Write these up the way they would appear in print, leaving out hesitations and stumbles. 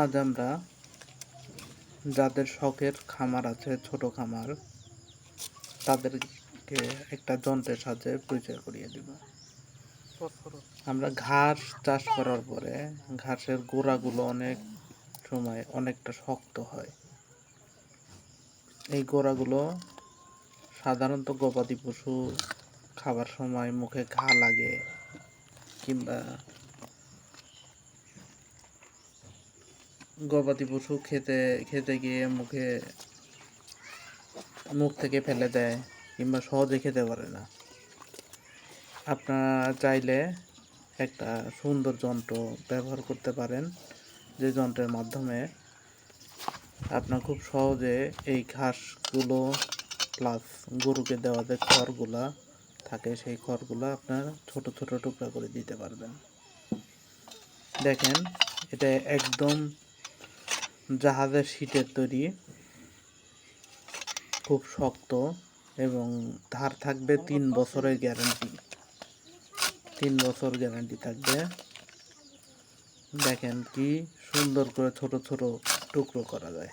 আজ আমরা যাদের শখের খামার আছে, ছোট খামার, তাদেরকে একটা যন্ত্রের সাথে পরিচয় করিয়ে দিব। আমরা ঘাস চাষ করার পরে ঘাসের গোড়াগুলো অনেক সময় অনেকটা শক্ত হয়। এই গোড়াগুলো সাধারণত গবাদি পশু খাবার সময় মুখে ঘা লাগে, কিংবা গবাদি পশু খেতে খেতে গিয়ে মুখ থেকে ফেলে দেয়, কিংবা সহজে খেতে পারে না। আপনারা চাইলে একটা সুন্দর যন্ত্র ব্যবহার করতে পারেন, যে যন্ত্রের মাধ্যমে আপনার খুব সহজে এই ঘাসগুলো প্লাস গরুকে দেওয়া যে খড়গুলা থাকে, সেই খড়গুলো আপনার ছোট ছোট টুকরা করে দিতে পারবেন। দেখেন, এটা একদম জাহাজের শীটের তৈরি, খুব শক্ত এবং ধার থাকবে 3 বছরের গ্যারান্টি। 3 বছর গ্যারান্টি থাকবে। দেখেন কি সুন্দর করে ছোট ছোট টুকরো করা যায়।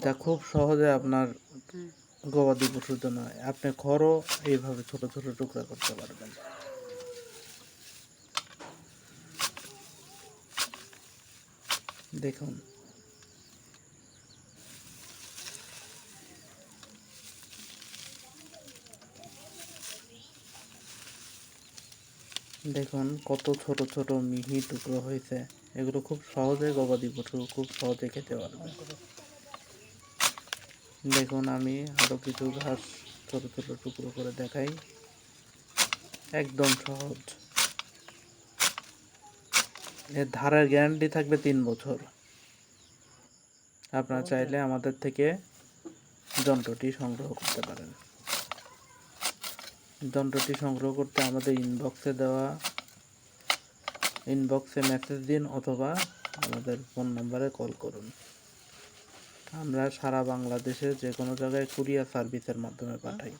যা খুব সহজে আপনার গবাদি পশুর জন্য হয়। আপনি খড়ও এইভাবে ছোট ছোট টুকরা করতে পারবেন। দেখুন, দেখুন কত ছোট ছোট মিহি টুকরো হয়েছে। এগুলো খুব সহজে গবাদি পশু খুব সহজে খেতে পারবে। দেখুন, আমি আরো কিছু ঘাস ছোট ছোট টুকরো করে দেখাই। একদম সহজ। এর ধারের গ্যারান্টি থাকবে 3 বছর। আপনারা চাইলে আমাদের থেকে যন্ত্রটি সংগ্রহ করতে পারেন। যন্ত্রটি সংগ্রহ করতে আমাদের ইনবক্সে মেসেজ দিন, অথবা আমাদের ফোন নম্বরে কল করুন। আমরা সারা বাংলাদেশে যে কোনো জায়গায় কুরিয়ার সার্ভিসের মাধ্যমে পাঠাই।